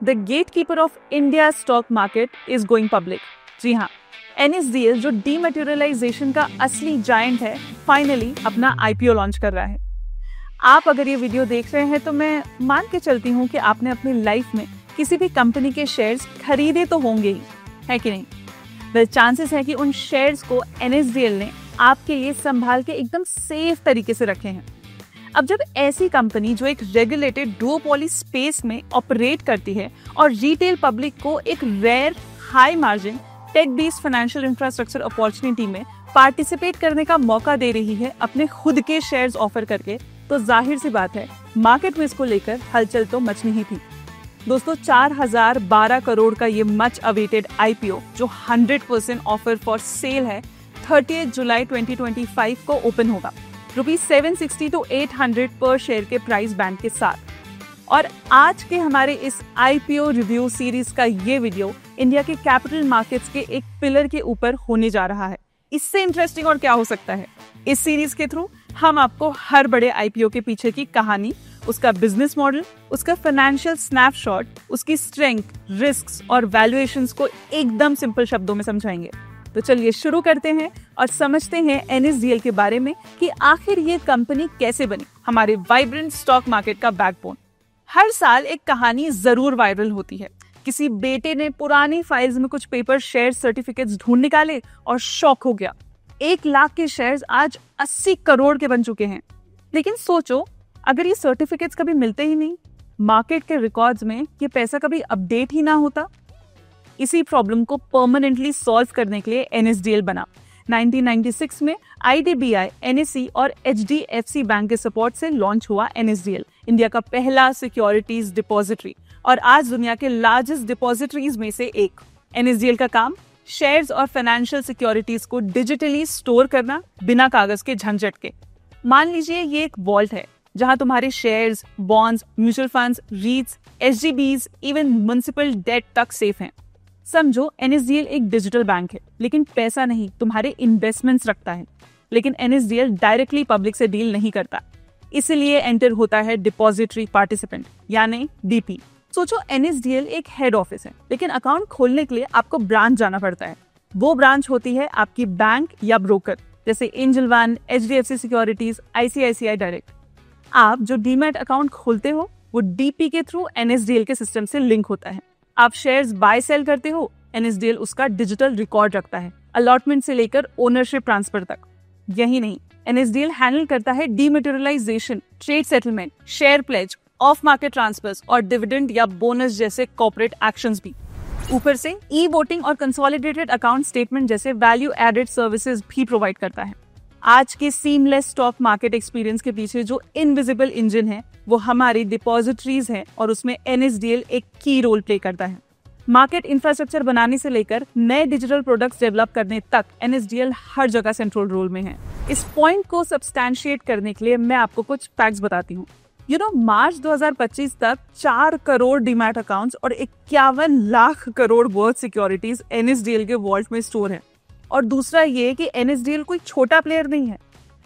The gatekeeper of India stock market is going public. जी हाँ, NSDL जो डीमैटेरियलाइजेशन का असली जायंट है, फाइनली अपना IPO लॉन्च कर रहा है। आप अगर ये वीडियो देख रहे हैं तो मैं मान के चलती हूँ कि आपने अपनी लाइफ में किसी भी कंपनी के शेयर्स खरीदे तो होंगे ही, है कि नहीं? वेल, चांसेस है कि उन शेयर्स को NSDL ने आपके लिए संभाल के एकदम सेफ तरीके से रखे हैं। अब जब ऐसी कंपनी जो एक रेगुलेटेड डुओपोली स्पेस में ऑपरेट करती है और रिटेल पब्लिक को एक rare high margin tech based financial infrastructure opportunity में पार्टिसिपेट करने का मौका दे रही है अपने खुद के शेयर्स ऑफर करके, तो जाहिर सी बात है मार्केट में इसको लेकर हलचल तो मचनी ही थी। दोस्तों, 4012 करोड़ का ये मच अवेटेड IPO जो 100% ऑफर फॉर सेल है, 30 जुलाई 2025 को ओपन होगा ₹760 to 800 पर शेयर के प्राइस बैंड के साथ। और आज के हमारे इस IPO रिव्यू सीरीज का ये वीडियो इंडिया के कैपिटल मार्केट्स के एक पिलर के ऊपर होने जा रहा है। इससे इंटरेस्टिंग और क्या हो सकता है? इस सीरीज के थ्रू हम आपको हर बड़े IPO के पीछे की कहानी, उसका बिजनेस मॉडल, उसका फाइनेंशियल स्नैपशॉट, उसकी स्ट्रेंथ, रिस्क्स और वैल्यूएशंस को एकदम सिंपल शब्दों में समझाएंगे। तो चलिए शुरू करते हैं और समझते हैं NSDL के बारे में कि आखिर ये कंपनी कैसे बनी, हमारे वाइब्रेंट स्टॉक मार्केट का बैकबोन। हर साल एक कहानी जरूर वायरल होती है। किसी बेटे ने पुरानी फाइल्स में कुछ पेपर शेयर सर्टिफिकेट्स ढूंढ निकाले और शॉक हो गया। 1 लाख के शेयर्स आज 80 करोड़ के बन चुके हैं। लेकिन सोचो, अगर ये सर्टिफिकेट्स कभी मिलते ही नहीं, मार्केट के रिकॉर्ड्स में ये पैसा कभी अपडेट ही ना होता। इसी प्रॉब्लम को परमानेंटली सॉल्व करने के लिए NSDL बना। 1996 में IDBI, NSE और HDFC बैंक के सपोर्ट से लॉन्च हुआ NSDL, इंडिया का पहला सिक्योरिटीज डिपॉजिटरी और आज दुनिया के लार्जेस्ट डिपॉजिटरीज में से एक। NSDL का काम शेयर्स और फाइनेंशियल सिक्योरिटीज को डिजिटली स्टोर करना बिना कागज के झंझट के। मान लीजिए ये एक वॉल्ट है जहां तुम्हारे shares, bonds, mutual funds, REITs, SGBs, even municipal debt तक सेफ हैं। समझो NSDL एक डिजिटल बैंक है, लेकिन पैसा नहीं, तुम्हारे इन्वेस्टमेंट्स रखता है। लेकिन NSDL डायरेक्टली पब्लिक से डील नहीं करता, इसलिए एंटर होता है डिपॉजिटरी पार्टिसिपेंट यानी DP। सोचो, NSDL एक हेड ऑफिस है, लेकिन अकाउंट खोलने के लिए आपको ब्रांच जाना पड़ता है। वो ब्रांच होती है आपकी बैंक या ब्रोकर, जैसे angel one, HDFC securities, ICICI direct. आप जो डीमैट अकाउंट खोलते हो वो DP के थ्रू NSDL के सिस्टम से लिंक होता है। आप शेयर्स बाय सेल करते हो, NSDL उसका डिजिटल रिकॉर्ड रखता है, अलॉटमेंट से लेकर ओनरशिप ट्रांसफर तक। यही नहीं, NSDL हैंडल करता है dematerialisation, trade settlement, share pledge, off market transfers और डिविडेंड या बोनस जैसे कॉर्पोरेट एक्शंस भी। ऊपर से ई-वोटिंग और कंसोलिडेटेड अकाउंट स्टेटमेंट जैसे वैल्यू एडेड सर्विसेज भी प्रोवाइड करता है। आज के सीमलेस स्टॉक मार्केट एक्सपीरियंस के पीछे जो इनविजिबल इंजन है वो हमारी डिपॉजिटरीज है और उसमें NSDL एक की रोल प्ले करता है। मार्केट इंफ्रास्ट्रक्चर बनाने से लेकर नए डिजिटल प्रोडक्ट्स डेवलप करने तक NSDL हर जगह सेंट्रल रोल में है। इस पॉइंट को सब्सटैंशिएट करने के लिए मैं आपको कुछ फैक्ट्स बताती हूँ। मार्च 2025 तक 4 करोड़ डीमैट अकाउंट्स और 51 lakh crore worth securities NSDL के वॉल्ट में स्टोर है। और दूसरा ये कि NSDL कोई छोटा प्लेयर नहीं है।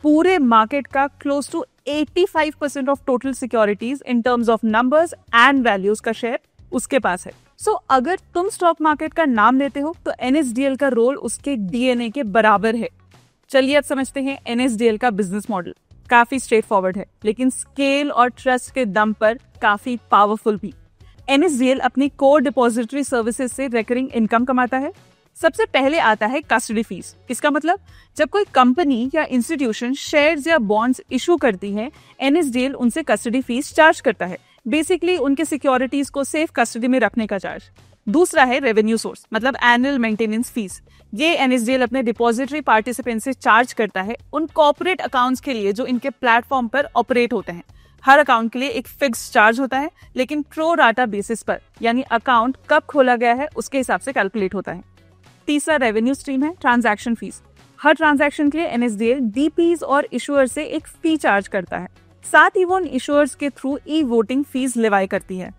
पूरे मार्केट का close to 85% of total securities in terms of numbers and values का शेयर उसके पास है। सो अगर तुम स्टॉक मार्केट का नाम लेते हो तो NSDL का रोल उसके DNA के बराबर है। चलिए अब समझते हैं NSDL का बिजनेस मॉडल। काफी स्ट्रेट फॉरवर्ड है, लेकिन स्केल और ट्रस्ट के दम पर काफी पावरफुल भी। NSDL अपनी कोर डिपॉजिटरी सर्विसेज से रिकरिंग इनकम कमाता है। सबसे पहले आता है कस्टडी फीस। इसका मतलब जब कोई कंपनी या इंस्टीट्यूशन शेयर्स या बॉन्ड्स इशू करती है, NSDL उनसे कस्टडी फीस चार्ज करता है, बेसिकली उनके सिक्योरिटीज को सेफ कस्टडी में रखने का चार्ज। दूसरा है रेवेन्यू सोर्स, मतलब एनुअल मेंटेनेंस फीस। ये NSDL अपने डिपॉजिटरी पार्टिसिपेंट से चार्ज करता है उन कॉर्पोरेट अकाउंट्स के लिए जो इनके प्लेटफॉर्म पर ऑपरेट होते हैं। हर अकाउंट के लिए एक फिक्स चार्ज होता है, लेकिन प्रो राटा बेसिस पर, यानी अकाउंट कब खोला गया है उसके हिसाब से कैलकुलेट होता है। तीसरा रेवेन्यू स्ट्रीम है ट्रांजैक्शन फीस। हर ट्रांजैक्शन के लिए NSDL DPs और इशुअर से एक फी चार्ज करता है। साथ ही वो उन इशुअर्स के थ्रू ई-वोटिंग फीस लेवाई करती है।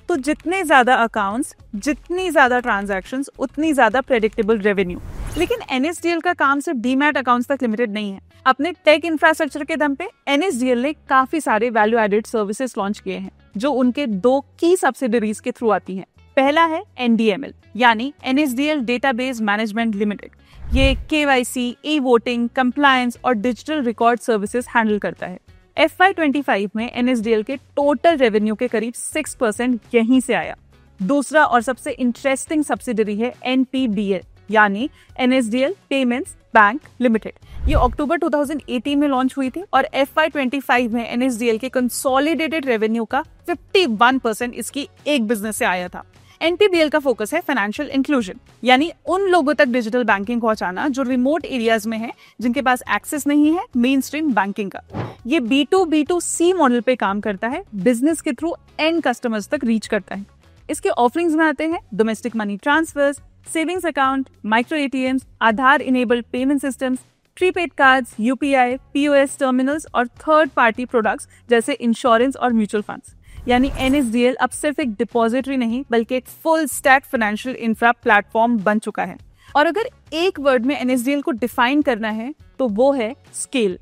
तो जितने ज्यादा अकाउंट्स, जितनी ज्यादा ट्रांजैक्शंस, उतनी ज्यादा प्रेडिक्टेबल रेवेन्यू। लेकिन NSDL का काम सिर्फ डीमैट अकाउंट्स तक लिमिटेड नहीं है। अपने टेक इंफ्रास्ट्रक्चर के दम पे NSDL ने काफी सारे वैल्यू एडेड सर्विसेज लॉन्च किए हैं जो उनके 2 की सब्सिडरीज के थ्रू आती हैं। पहला है NDML यानी NSDL डेटाबेस मैनेजमेंट लिमिटेड। ये KYC, ई-वोटिंग, कंप्लायंस और डिजिटल रिकॉर्ड सर्विसेज हैंडल करता है। FY25 में NSDL के टोटल रेवेन्यू के करीब 6% यहीं से आया। दूसरा और सबसे इंटरेस्टिंग सब्सिडरी है NPBL यानी NSDL पेमेंट्स बैंक लिमिटेड। ये अक्टूबर 2018 में लॉन्च हुई थी और FY25 में NSDL के कंसोलिडेटेड रेवेन्यू का 51% इसकी एक बिजनेस से आया था। NPBL का फोकस है फाइनेंशियल इंक्लूजन यानी उन लोगों तक डिजिटल बैंकिंग पहुंचाना जो रिमोट एरियाज में है, जिनके पास एक्सेस नहीं है मेन स्ट्रीम बैंकिंग का। ये B2B2C मॉडल पे काम करता है, बिजनेस के थ्रू एंड कस्टमर्स तक रीच करता है। इसके ऑफरिंग्स में आते हैं domestic money transfers, savings account, micro ATMs, Aadhaar enabled payment systems, prepaid cards, UPI, POS terminals और थर्ड पार्टी प्रोडक्ट्स जैसे इंश्योरेंस और म्यूचुअल फंड्स। यानी NSDL अब सिर्फ एक डिपॉजिटरी नहीं बल्कि एक full stack financial infra platform बन चुका है। और अगर एक वर्ड में NSDL को डिफाइन करना है तो वो है स्केल।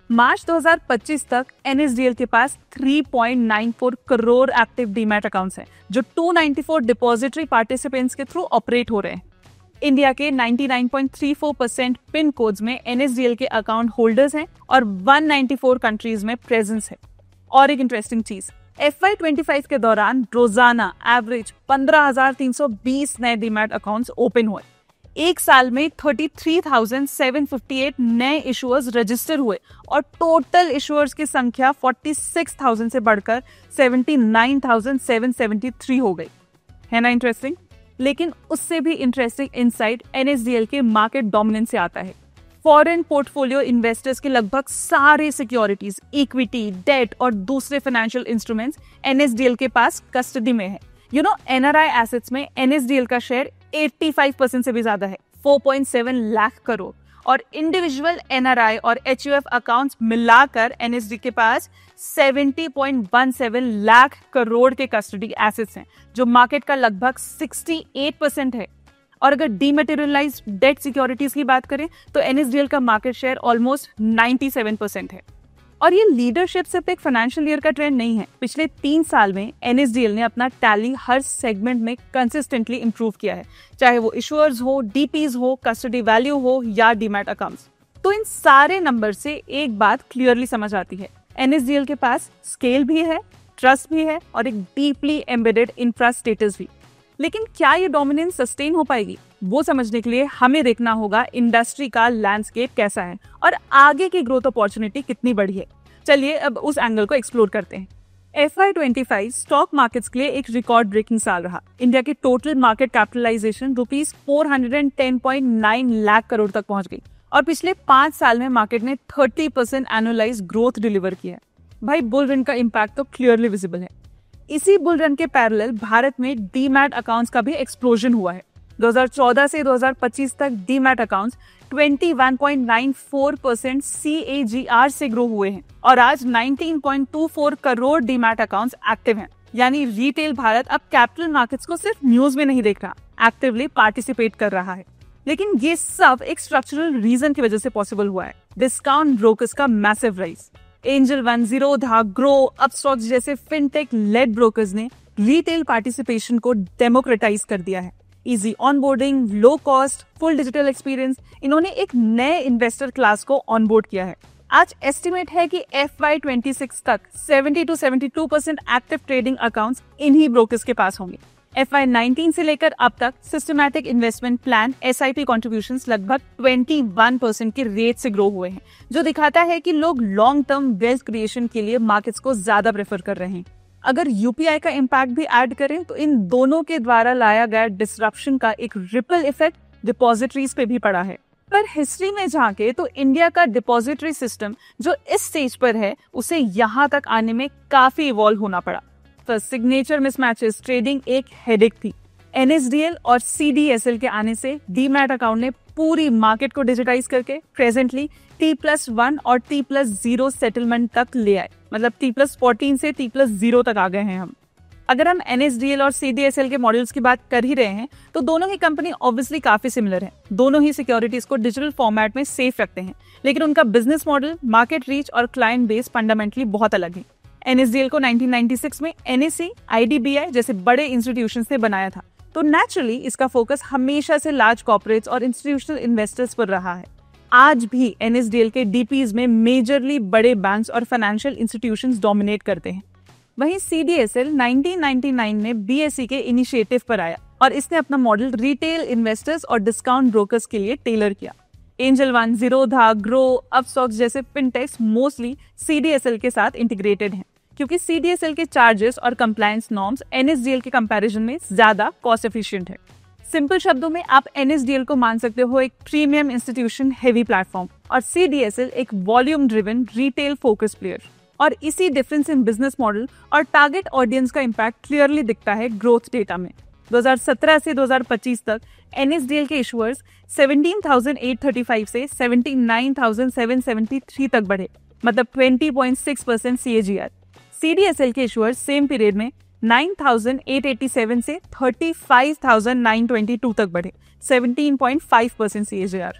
मार्च 2025 तक NSDL के पास 3.94 करोड़ एक्टिव डीमैट अकाउंट्स हैं जो 294 डिपॉजिटरी पार्टिसिपेंट्स के थ्रू ऑपरेट हो रहे हैं। इंडिया के 99.34% पिन कोड्स में NSDL के अकाउंट होल्डर्स हैं और 194 कंट्रीज में प्रेजेंस है। और एक इंटरेस्टिंग चीज, FY25 के दौरान रोजाना एवरेज 15,320 नए डीमैट अकाउंट्स ओपन हुए। एक साल में 33,758 नए इशुअर्स रजिस्टर हुए और टोटल इशुअर्स की संख्या 46,000 से बढ़कर 79,773 हो गई। है ना इंटरेस्टिंग? लेकिन उससे भी इंटरेस्टिंग इनसाइट NSDL के मार्केट डोमिनेंस से आता है। फॉरेन पोर्टफोलियो इन्वेस्टर्स के लगभग सारे सिक्योरिटीज, इक्विटी, डेट और दूसरे फाइनेंशियल इंस्ट्रूमेंट्स NSDL के पास कस्टडी में है। NRI एसेट्स में NSDL का शेयर 85% से भी ज्यादा है, 4.7 लाख करोड़। और इंडिविजुअल NRI और HUF अकाउंट्स मिलाकर NSDL के पास 70.17 लाख करोड़ के कस्टडी एसेट्स हैं, जो मार्केट का लगभग 68% है। और अगर डीमैटेरियलाइज्ड डेट सिक्योरिटीज की बात करें तो NSDL का मार्केट शेयर ऑलमोस्ट 97% है। और ये लीडरशिप सिर्फ एक फाइनेंशियल ईयर का ट्रेंड नहीं है। पिछले 3 साल में NSDL ने अपना टैली हर सेगमेंट में कंसिस्टेंटली इंप्रूव किया है, चाहे वो इशुअर्स हो, DPs हो, कस्टडी वैल्यू हो या डीमैट अकाउंट्स। तो इन सारे नंबर से एक बात क्लियरली समझ आती है, NSDL के पास स्केल भी है, ट्रस्ट भी है और एक डीपली एम्बेडेड इंफ्रा स्टेटस भी। लेकिन क्या ये डोमिनेंस सस्टेन हो पाएगी? वो समझने के लिए हमें देखना होगा इंडस्ट्री का लैंडस्केप कैसा है और आगे की ग्रोथ अपॉर्चुनिटी कितनी बड़ी है। चलिए अब उस एंगल को एक्सप्लोर करते हैं। FY25 स्टॉक मार्केट्स के लिए एक रिकॉर्ड ब्रेकिंग साल रहा। इंडिया की total market capitalization rupees 410.9 lakh crore तक पहुंच गई और पिछले 5 साल में मार्केट ने 30% एनुअलाइज ग्रोथ डिलीवर किया है। भाई बुल रन का इम्पैक्ट तो क्लियरली विजिबल है। इसी बुल रन के पैरेलल भारत में डीमैट अकाउंट्स का भी एक्सप्लोजन हुआ है। 2014 से 2025 तक डीमैट अकाउंट्स 21.94% CAGR से ग्रो हुए हैं और आज 19.24 करोड़ डीमैट अकाउंट्स एक्टिव हैं। यानी रिटेल भारत अब कैपिटल मार्केट्स को सिर्फ न्यूज में नहीं देख रहा, एक्टिवली पार्टिसिपेट कर रहा है। लेकिन ये सब एक स्ट्रक्चरल रीजन की वजह से पॉसिबल हुआ है। डिस्काउंट ब्रोकर्स का massive rise, angel one, Zerodha, grow, Upstox जैसे फिनटेक लेड ब्रोकर्स ने रिटेल पार्टिसिपेशन को डेमोक्रेटाइज कर दिया है। Easy onboarding, low cost, full digital experience, इन्होंने एक नए इन्वेस्टर क्लास को ऑनबोर्ड किया है। आज एस्टिमेट है कि FY26 तक 70 to 72% एक्टिव ट्रेडिंग अकाउंट्स इन्हीं ब्रोकर्स के पास होंगे। FY19 से लेकर अब तक systematic investment plan SIP contributions लगभग 21% के रेट से ग्रो हुए हैं, जो दिखाता है कि लोग लॉन्ग टर्म वेल्थ क्रिएशन के लिए मार्केट्स को ज्यादा प्रेफर कर रहे हैं। अगर UPI का इम्पैक्ट भी ऐड करें तो इन दोनों के द्वारा लाया गया डिसरप्शन का एक रिपल इफेक्ट डिपॉजिटरीज पे भी पड़ा है। पर हिस्ट्री में झांके तो इंडिया का डिपॉजिटरी सिस्टम जो इस स्टेज पर है, उसे यहाँ तक आने में काफी इवॉल्व होना पड़ा। सिग्नेचर मिसमैचेस ट्रेडिंग एक हेडेक थी। NSDL और CDSL के आने से डीमैट अकाउंट ने पूरी मार्केट को डिजिटाइज करके प्रेजेंटली T+1 और T+0 सेटलमेंट तक ले आए। मतलब T+14 से T+0 तक आ गए हैं हम। अगर हम NSDL और CDSL के मॉडल्स की बात कर ही रहे हैं तो दोनों ही कंपनी ऑब्वियसली काफी सिमिलर है। दोनों ही सिक्योरिटीज को डिजिटल फॉर्मेट में सेफ रखते हैं, लेकिन उनका बिजनेस मॉडल, मार्केट रीच और क्लाइंट बेस फंडामेंटली बहुत अलग है। NSDL को 1996 में NSE, IDBI जैसे बड़े इंस्टीट्यूशन ने बनाया था, तो नेचुरली इसका फोकस हमेशा से लार्ज कॉर्पोरेट्स और इंस्टीट्यूशनल इन्वेस्टर्स पर रहा है। आज भी NSDL के DPs में मेजरली बड़े बैंक्स और फाइनेंशियल इंस्टीट्यूशंस डोमिनेट करते हैं। वहीं CDSL 1999 में BSE के इनिशिएटिव पर आया और इसने अपना मॉडल रिटेल इन्वेस्टर्स और डिस्काउंट ब्रोकर्स के लिए टेलर किया। Angel one, Zerodha, grow, Upstox जैसे फिनटेक्स मोस्टली CDSL के साथ इंटीग्रेटेड हैं, क्योंकि CDSL के चार्जेस और कंप्लायंस नॉर्म्स NSDL के कंपैरिजन में ज्यादा कॉस्ट एफिशिएंट है। सिंपल शब्दों में आप NSDL को मान सकते हो एक प्रीमियम इंस्टीट्यूशन हेवी प्लेटफॉर्म और CDSL एक volume driven retail focus player. और इसी डिफरेंस इन बिजनेस मॉडल और टारगेट ऑडियंस का इम्पैक्ट क्लियरली दिखता है ग्रोथ डेटा में। 2017 से 2025 तक NSDL के इशुअर्स 17,835 से 79,773 तक बढ़े, मतलब 20.6% CAGR। CDSL के इशुअर्स सेम पीरियड में 9,887 से 35,922 तक बढ़े, 17.5% CAGR।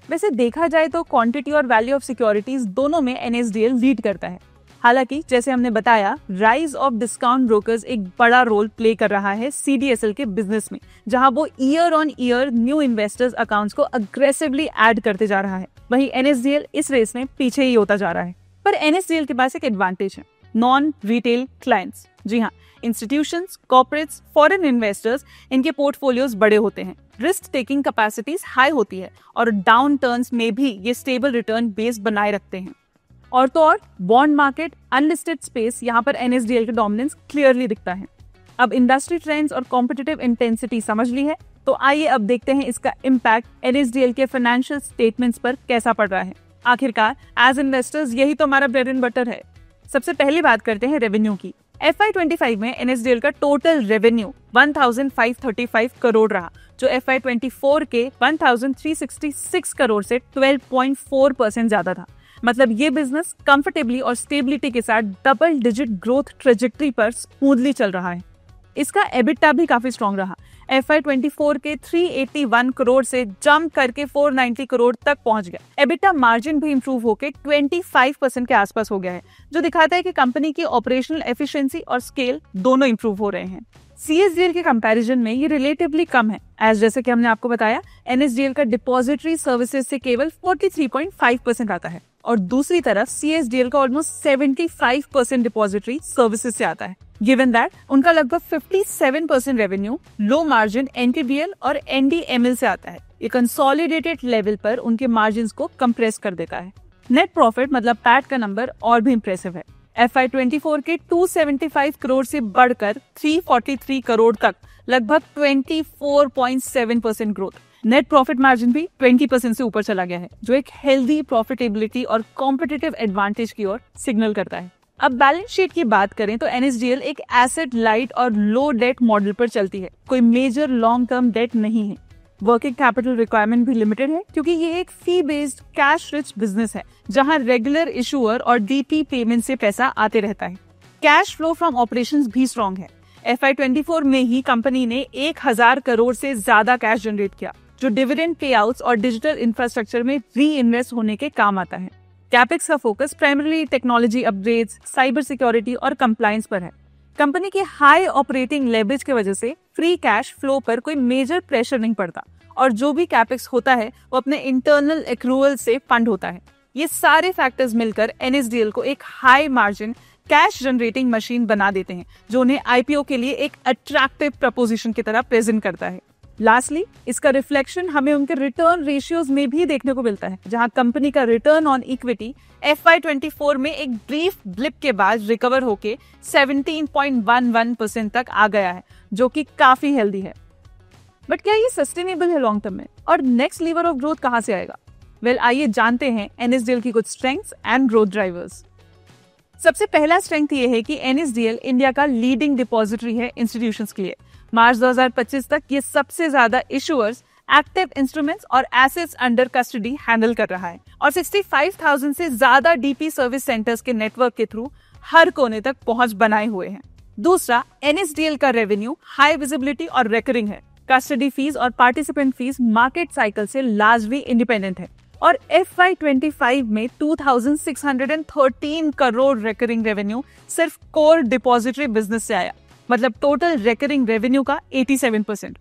वैसे देखा जाए तो क्वांटिटी और वैल्यू ऑफ सिक्योरिटीज दोनों में NSDL लीड करता है। हालांकि जैसे हमने बताया, राइज ऑफ डिस्काउंट ब्रोकर्स एक बड़ा रोल प्ले कर रहा है CDSL के बिजनेस में, जहां वो year on year new investors accounts को अग्रेसिवली ऐड करते जा रहा है। वहीं NSDL इस रेस में पीछे ही होता जा रहा है। पर NSDL के पास एक एडवांटेज है, नॉन रिटेल क्लाइंट्स। जी हाँ, इंस्टीट्यूशंस, कॉर्पोरेट्स, फॉरेन इन्वेस्टर्स, इनके पोर्टफोलियोज बड़े होते हैं, रिस्क टेकिंग कैपेसिटीज हाई होती है और डाउन टर्न्स में भी ये स्टेबल रिटर्न बेस बनाए रखते हैं। और तो और बॉन्ड मार्केट, अनलिस्टेड स्पेस, यहाँ पर NSDL का डोमिनेंस क्लियरली दिखता है। अब इंडस्ट्री ट्रेंड्स और कॉम्पिटिटिव इंटेंसिटी समझ ली है, तो आइए अब देखते हैं इसका इम्पैक्ट NSDL के फाइनेंशियल स्टेटमेंट्स पर कैसा पड़ रहा है। आखिरकार एज इन्वेस्टर्स यही तो हमारा ब्रेड एंड बटर है। सबसे पहले बात करते हैं रेवेन्यू की। FY25 में NSDL का टोटल रेवेन्यू 1,535 करोड़ रहा, जो FY24 के 1,366 करोड़ से 12.4% ज्यादा था। मतलब ये बिजनेस कंफर्टेबली और स्टेबिलिटी के साथ डबल डिजिट ग्रोथ ट्रेजेक्टरी पर स्मूथली चल रहा है। इसका एबिटा भी काफी स्ट्रॉन्ग रहा, FY24 के 381 करोड़ से जंप करके 490 करोड़ तक पहुंच गया। एबिटा मार्जिन भी इंप्रूव होकर 25% के आसपास हो गया है, जो दिखाता है कि कंपनी की ऑपरेशनल एफिशिएंसी और स्केल दोनों इंप्रूव हो रहे हैं। CSDL के कंपैरिजन में ये रिलेटिवली कम है, एज जैसे कि हमने आपको बताया NSDL का डिपॉजिटरी सर्विसेज से केवल 43.5% आता है और दूसरी तरफ CSDL का ऑलमोस्ट 75% डिपॉजिटरी सर्विसेज से आता है। गिवन दैट उनका लगभग 57% रेवेन्यू लो मार्जिन NTBL और NDML से आता है, ये कंसोलिडेटेड लेवल पर उनके मार्जिन को कंप्रेस कर देता है। नेट प्रॉफिट मतलब पैट का नंबर और भी इंप्रेसिव है, FY24 के 275 करोड़ से बढ़कर 343 करोड़ तक, लगभग 24.7% ग्रोथ। नेट प्रॉफिट मार्जिन भी 20% से ऊपर चला गया है, जो एक हेल्दी प्रॉफिटेबिलिटी और कॉम्पिटिटिव एडवांटेज की ओर सिग्नल करता है। अब बैलेंस शीट की बात करें तो NSDL एक एसेट लाइट और लो डेट मॉडल पर चलती है, कोई मेजर लॉन्ग टर्म डेट नहीं है। वर्किंग कैपिटल रिक्वायरमेंट भी लिमिटेड है, क्योंकि ये एक फी बेस्ड कैश रिच बिजनेस है, जहां रेगुलर इशूअर और DP पेमेंट से पैसा आते रहता है। कैश फ्लो फ्रॉम ऑपरेशंस भी स्ट्रॉन्ग है। FY24 में ही कंपनी ने 1000 करोड़ से ज्यादा कैश जनरेट किया, जो डिविडेंड पे आउट्स और डिजिटल इंफ्रास्ट्रक्चर में री इन्वेस्ट होने के काम आता है। कैपेक्स का focus primary technology upgrades, cyber security और कंप्लायंस पर है। कंपनी के हाई ऑपरेटिंग लेवरेज की वजह से फ्री कैश फ्लो पर कोई मेजर प्रेशर नहीं पड़ता और जो भी कैपेक्स होता है वो अपने इंटरनल एक्रूवल से फंड होता है। ये सारे फैक्टर्स मिलकर NSDL को एक high margin cash generating machine बना देते हैं, जो उन्हें IPO के लिए एक अट्रैक्टिव प्रपोजिशन की तरह प्रेजेंट करता है। लास्टली इसका रिफ्लेक्शन हमें उनके रिटर्न रेशियोज में भी देखने को मिलता है, जहां कंपनी का रिटर्न ऑन इक्विटी FY24 में एक ब्रीफ ब्लिप के बाद रिकवर होके 17.11% तक आ गया है, जो कि काफी हेल्दी है। बट क्या ये सस्टेनेबल है लॉन्ग टर्म में, और नेक्स्ट लीवर ऑफ ग्रोथ कहां से आएगा? वेल, आइए जानते हैं NSDL की कुछ स्ट्रेंथ्स एंड ग्रोथ ड्राइवर्स। सबसे पहला स्ट्रेंथ ये है कि NSDL इंडिया का लीडिंग डिपॉजिटरी है इंस्टीट्यूशंस के लिए। मार्च 2025 तक ये सबसे ज्यादा इशुअर्स, एक्टिव इंस्ट्रूमेंट्स और एसेट्स अंडर कस्टडी हैंडल कर रहा है और 65,000 से ज्यादा DP सर्विस सेंटर्स के नेटवर्क के थ्रू हर कोने तक पहुंच बनाए हुए हैं। दूसरा, NSDL का रेवेन्यू हाई विजिबिलिटी और रेकरिंग है। कस्टडी फीस और पार्टिसिपेंट फीस मार्केट साइकिल से लार्जली इंडिपेंडेंट है और FY25 में 2613 करोड़ रेकरिंग रेवेन्यू सिर्फ कोर डिपॉजिटरी बिजनेस से आया, मतलब टोटल रेकरिंग रेवेन्यू का 87%।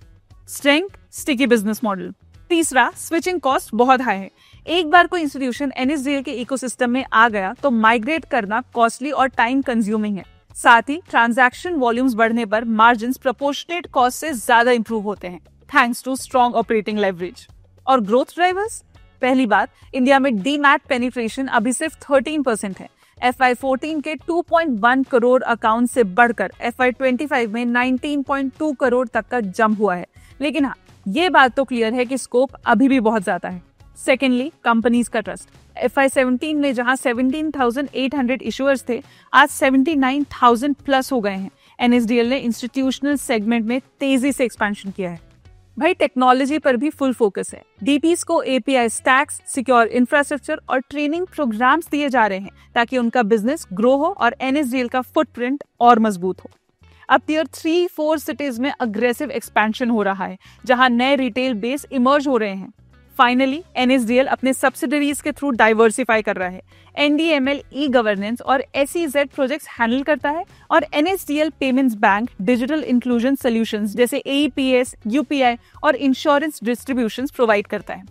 Strength, sticky business model. तीसरा, स्विचिंग कॉस्ट बहुत हाई है। एक बार कोई इंस्टीट्यूशन NSDL के इकोसिस्टम में आ गया तो माइग्रेट करना कॉस्टली और टाइम कंज्यूमिंग है। साथ ही ट्रांजैक्शन वॉल्यूम्स बढ़ने पर मार्जिन्स प्रोपोर्शनेट कॉस्ट से ज्यादा इंप्रूव होते हैं, thanks to strong operating leverage. और ग्रोथ ड्राइवर्स, पहली बात, इंडिया में डीमैट पेनिट्रेशन अभी सिर्फ 13% है। FY14 के 2.1 करोड़ अकाउंट से बढ़कर FY25 में 19.2 करोड़ तक का जंप हुआ है। लेकिन हाँ, ये बात तो क्लियर है कि स्कोप अभी भी बहुत ज्यादा है। सेकेंडली, कंपनीज का ट्रस्ट। FY17 में जहां 17,800 इशुअर्स थे, आज 79,000 प्लस हो गए हैं। NSDL ने इंस्टीट्यूशनल सेगमेंट में तेजी से एक्सपेंशन किया है। भाई, टेक्नोलॉजी पर भी फुल फोकस है। DPs को API स्टैक्स, सिक्योर इंफ्रास्ट्रक्चर और ट्रेनिंग प्रोग्राम्स दिए जा रहे हैं ताकि उनका बिजनेस ग्रो हो और NSDL का फुटप्रिंट और मजबूत हो। अब Tier 3-4 सिटीज में अग्रेसिव एक्सपेंशन हो रहा है, जहां नए रिटेल बेस इमर्ज हो रहे हैं। फाइनली, NSDL अपने सब्सिडरीज के थ्रू डाइवर्सिफाई कर रहा है। NDML ई गवर्नेंस और SEZ प्रोजेक्ट्स हैंडल करता है और NSDL payments bank digital inclusion solutions जैसे AEPS, UPI और इंश्योरेंस डिस्ट्रीब्यूशंस प्रोवाइड करता है।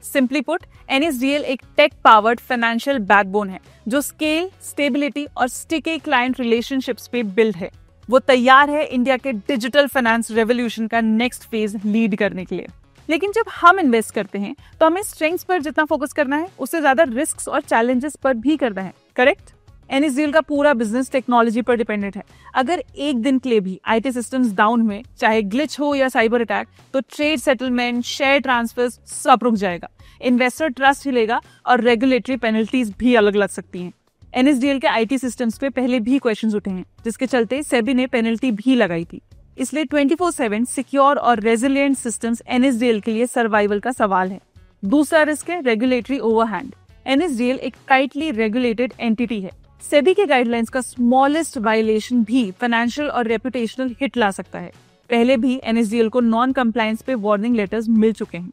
सिंपली पुट, NSDL एक टेक पावर्ड फाइनेंशियल बैकबोन है जो स्केल, स्टेबिलिटी और स्टिकी क्लाइंट रिलेशनशिप्स पे बिल्ड है। वो तैयार है इंडिया के डिजिटल फाइनेंस रेवोल्यूशन का नेक्स्ट फेज लीड करने के लिए। लेकिन जब हम इन्वेस्ट करते हैं तो हमें स्ट्रेंथ्स पर जितना फोकस करना है, उससे ज्यादा रिस्क्स और चैलेंजेस पर भी करना है, करेक्ट? NSDL का पूरा बिजनेस टेक्नोलॉजी पर डिपेंडेंट है। अगर एक दिन के लिए भी IT सिस्टम्स डाउन हुए, चाहे ग्लिच हो या साइबर अटैक, तो ट्रेड सेटलमेंट, शेयर ट्रांसफर्स सब रुक जाएगा, इन्वेस्टर ट्रस्ट हिलेगा और रेगुलेटरी पेनल्टीज भी अलग लग सकती हैं। NSDL के IT सिस्टम्स पे पहले भी क्वेश्चंस उठे हैं, जिसके चलते सेबी ने पेनल्टी भी लगाई थी। इसलिए 24/7 सिक्योर और रेजिलिएंट सिस्टम्स NSDL के लिए सर्वाइवल का सवाल है। दूसरा रिस्क है रेगुलेटरी ओवरहैंड। NSDL एक टाइटली रेगुलेटेड एंटिटी है। सेबी के गाइडलाइंस का स्मॉलेस्ट वायलेशन भी फाइनेंशियल और रेपुटेशनल हिट ला सकता है। पहले भी NSDL को नॉन कंप्लायंस पे वार्निंग लेटर्स मिल चुके हैं।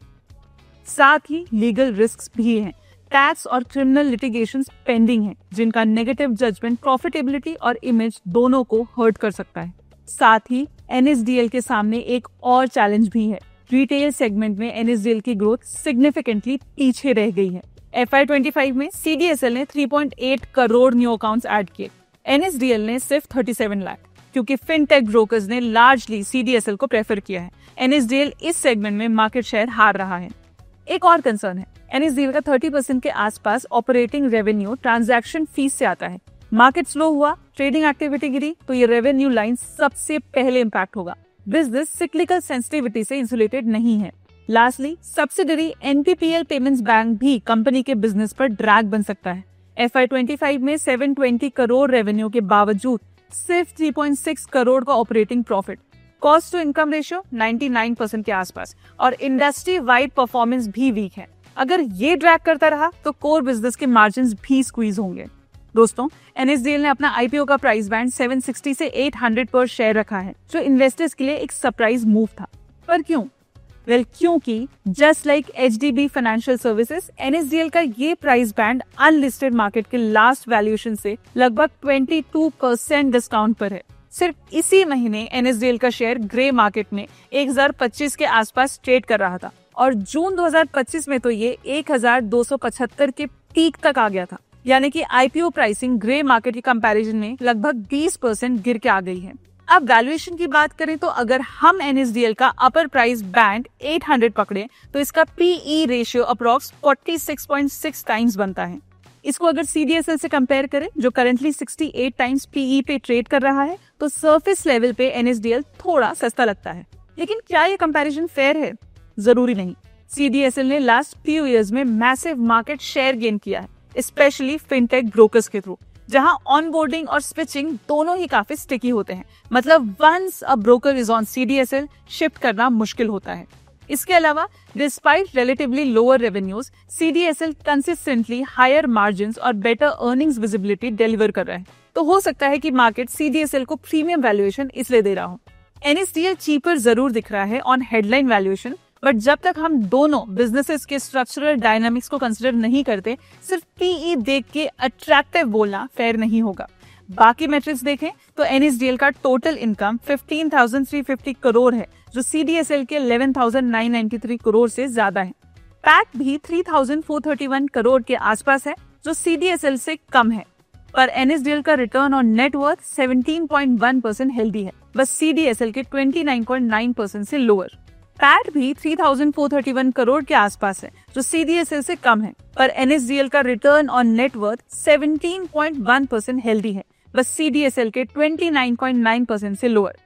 साथ ही लीगल रिस्क्स भी हैं। टैक्स और क्रिमिनल लिटिगेशंस पेंडिंग हैं, जिनका नेगेटिव जजमेंट प्रॉफिटेबिलिटी और इमेज दोनों को हर्ट कर सकता है। साथ ही NSDL के सामने एक और चैलेंज भी है। रिटेल सेगमेंट में NSDL की ग्रोथ सिग्निफिकेंटली पीछे रह गई है। FY25 में CDSL ने 3.8 करोड़ न्यू अकाउंट्स ऐड किए, NSDL ने सिर्फ 37 लाख, क्योंकि फिनटेक ब्रोकर्स ने लार्जली CDSL को प्रेफर किया है। NSDL इस सेगमेंट में मार्केट शेयर हार रहा है। एक और कंसर्न है, NSDL का 30% के आसपास ऑपरेटिंग रेवेन्यू ट्रांजैक्शन फीस से आता है। मार्केट स्लो हुआ, ट्रेडिंग एक्टिविटी गिरी, तो ये रेवेन्यू लाइन सबसे पहले इंपैक्ट होगा। बिजनेस सिक्लिकल सेंसिटिविटी से इंसुलेटेड नहीं है। Lastly, subsidiary NPPL payments bank भी कंपनी के बिजनेस पर ड्रैग बन सकता है। FY25 में 720 करोड़ रेवेन्यू के बावजूद सिर्फ 3.6 करोड़ का operating profit, cost to income ratio 99% के आसपास और इंडस्ट्री वाइड परफॉर्मेंस भी वीक है। अगर ये ड्रैग करता रहा तो कोर बिजनेस के मार्जिन्स भी स्क्वीज होंगे। दोस्तों, NSDL ने अपना IPO का प्राइस बैंड 760 से 800 पर शेयर रखा है, जो इन्वेस्टर्स के लिए एक सरप्राइज मूव था। पर क्यों? क्योंकि just like HDB financial services, NSDL का ये प्राइस बैंड अनलिस्टेड मार्केट के लास्ट वैल्यूएशन से लगभग 22% डिस्काउंट पर है। सिर्फ इसी महीने NSDL का शेयर ग्रे मार्केट में 1025 के आसपास ट्रेड कर रहा था और जून 2025 में तो ये 1275 के पीक तक आ गया था। यानी कि IPO प्राइसिंग ग्रे मार्केट के कंपैरिजन में लगभग 20% गिर के आ गई है। अब वैल्यूएशन की बात करें तो अगर हम NSDL का अपर प्राइस बैंड 800 पकड़े तो इसका PE रेशियो अप्रॉक्स 46.6 टाइम्स बनता है। इसको अगर CDSL से कंपेयर करें जो करंटली 68 टाइम्स PE पे ट्रेड कर रहा है, तो सरफेस लेवल पे NSDL थोड़ा सस्ता लगता है। लेकिन क्या ये कंपैरिजन फेयर है? जरूरी नहीं। CDSL ने लास्ट फ्यू इयर्स में मैसिव मार्केट शेयर गेन किया है, स्पेशली फिनटेक ब्रोकर्स के थ्रू, जहां ऑनबोर्डिंग और स्विचिंग दोनों ही काफी स्टिकी होते हैं। मतलब once a broker is on CDSL, shift करना मुश्किल होता है। इसके अलावा despite relatively lower revenues, CDSL consistently higher margins और बेटर अर्निंग्स विजिबिलिटी डिलीवर कर रहा है। तो हो सकता है कि मार्केट CDSL को प्रीमियम वैल्यूएशन इसलिए दे रहा हो। NSDL चीपर जरूर दिख रहा है ऑन हेडलाइन वैल्यूएशन, बट जब तक हम दोनों बिजनेसेस के स्ट्रक्चरल डायनामिक्स को कंसिडर नहीं करते, सिर्फ PE देख के अट्रैक्टिव बोलना फेयर नहीं होगा। बाकी मैट्रिक्स देखें तो NSDL का टोटल इनकम 15,350 करोड़ है, जो CDSL के 11,993 करोड़ से ज्यादा है। पैट भी 3,431 करोड़ के आसपास है, जो CDSL से कम है। पर NSDL का return on net worth 17.1% healthy है, बस CDSL के 29.9% से लोअर। पैट भी 3,431 करोड़ के आसपास है, जो CDSL से कम है, पर NSDL का return on net worth 17.1% healthy है, बस CDSL के 29.9% से लोअर।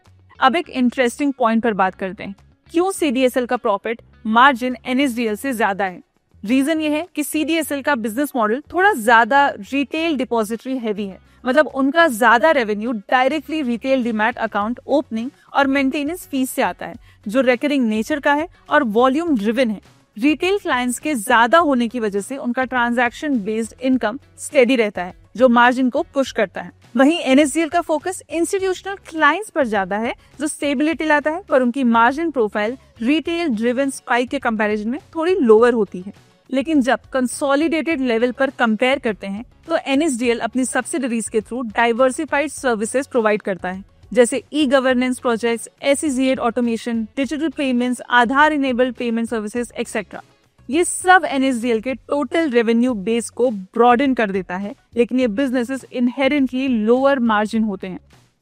अब एक इंटरेस्टिंग पॉइंट पर बात करते हैं, क्यों CDSL का प्रॉफिट मार्जिन NSDL से ज्यादा है। रीजन ये है कि CDSL का बिजनेस मॉडल थोड़ा ज्यादा रिटेल डिपॉजिटरी हैवी है, मतलब उनका ज्यादा revenue directly retail demat account opening और मेंटेनेंस फीस से आता है, जो रेकरिंग नेचर का है और वॉल्यूम ड्रिवन है। रिटेल क्लाइंट्स के ज्यादा होने की वजह से उनका ट्रांजैक्शन बेस्ड इनकम स्टेडी रहता है, जो मार्जिन को पुश करता है। वहीं NSDL का फोकस इंस्टीट्यूशनल क्लाइंट्स पर ज्यादा है, जो स्टेबिलिटी लाता है, पर उनकी margin profile retail driven spike के कंपैरिजन में थोड़ी लोअर होती है। लेकिन जब कंसोलिडेटेड लेवल पर कंपेयर करते हैं तो NSDL अपनी सब्सिडरीज के थ्रू डाइवर्सिफाइड सर्विसेज प्रोवाइड करता है, जैसे e governance projects, SEZ automation, digital payments, Aadhaar enabled payment services etcetera. ये सब NSDL के टोटल रेवेन्यू बेस को ब्रॉडन कर देता है, लेकिन ये बिजनेसेस इनहेरेंटली लोअर मार्जिन होते हैं।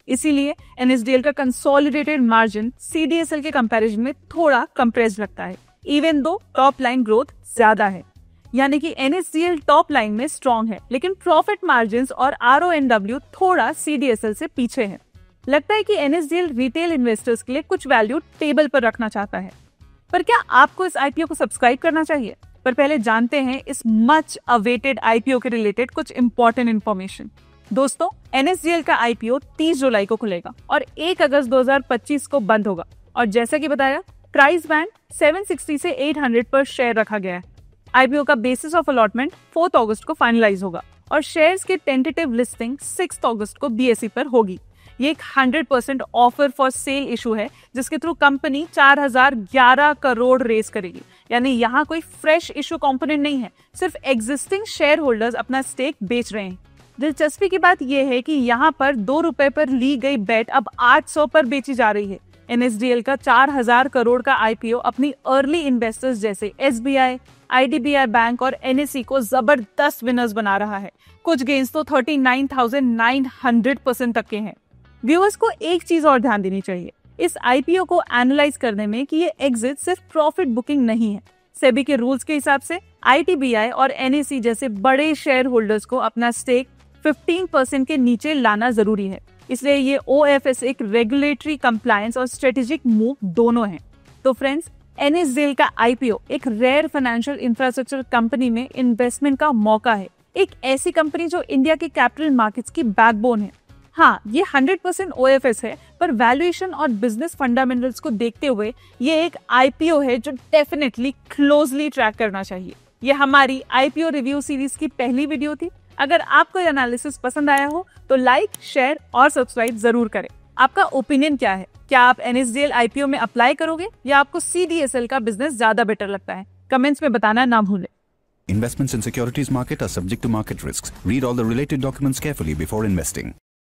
इसीलिए NSDL का कंसोलिडेटेड मार्जिन CDSL के कंपैरिजन में थोड़ा कंप्रेस्ड लगता है, even though top line growth ज्यादा है। यानी कि NSDL टॉप लाइन में स्ट्रॉन्ग है, लेकिन प्रॉफिट मार्जिन्स और RONW थोड़ा CDSL से पीछे है। लगता है कि NSDL रिटेल इन्वेस्टर्स के लिए कुछ वैल्यू टेबल पर रखना चाहता है। पर क्या आपको इस IPO को सब्सक्राइब करना चाहिए? पर पहले जानते हैं इस मच अवेटेड IPO के रिलेटेड कुछ इंपॉर्टेंट इन्फॉर्मेशन। दोस्तों, NSDL का IPO 30 जुलाई को खुलेगा और 1 अगस्त 2025 को बंद होगा। और जैसा कि बताया, प्राइस बैंड 760 से 800 पर शेयर रखा गया है। IPO का बेसिस ऑफ अलॉटमेंट 4 अगस्त को फाइनलाइज होगा और शेयर्स की टेंटेटिव लिस्टिंग 6 अगस्त को BSE पर होगी। ये एक 100% ऑफर फॉर सेल इशू है, जिसके थ्रू कंपनी 4011 करोड़ रेज करेगी। यानी यहाँ कोई फ्रेश इशू कंपोनेंट नहीं है, सिर्फ एग्जिस्टिंग शेयर होल्डर्स अपना स्टेक बेच रहे हैं। दिलचस्पी की बात यह है कि यहाँ पर 2 रुपए पर ली गई बेट अब 800 पर बेची जा रही है। NSDL का 4000 करोड़ का IPO अपनी अर्ली इन्वेस्टर्स जैसे SBI, IDBI बैंक और NSE को जबरदस्त विनर्स बना रहा है। कुछ गेन्स तो 39,900% तक के हैं। व्यूअर्स को एक चीज और ध्यान देनी चाहिए इस IPO को एनालाइज करने में कि ये एग्जिट सिर्फ प्रॉफिट बुकिंग नहीं है। सेबी के रूल्स के हिसाब से ITBI और NSE जैसे बड़े शेयर होल्डर्स को अपना स्टेक 15% के नीचे लाना जरूरी है। इसलिए ये OFS एक रेगुलेटरी कंप्लायंस और स्ट्रेटेजिक मूव दोनों है। तो फ्रेंड्स, NSDL का IPO एक रेयर फाइनेंशियल इंफ्रास्ट्रक्चर कंपनी में इन्वेस्टमेंट का मौका है। एक ऐसी कंपनी जो इंडिया के कैपिटल मार्केट्स की बैकबोन है। हाँ, ये 100% OFS है, पर वैल्यूएशन और बिजनेस फंडामेंटल्स को देखते हुए ये एक IPO है जो डेफिनेटली क्लोजली ट्रैक करना चाहिए। ये हमारी IPO रिव्यू सीरीज की पहली वीडियो थी। अगर आपको ये एनालिसिस पसंद आया हो तो लाइक, शेयर और सब्सक्राइब जरूर करें। आपका ओपिनियन क्या है? क्या आप NSDL IPO में अप्लाई करोगे या आपको CDSL का बिजनेस ज्यादा बेटर लगता है? कमेंट्स में बताना ना भूलें। Investments in securities market are subject to market risks. Read all the related documents carefully before investing.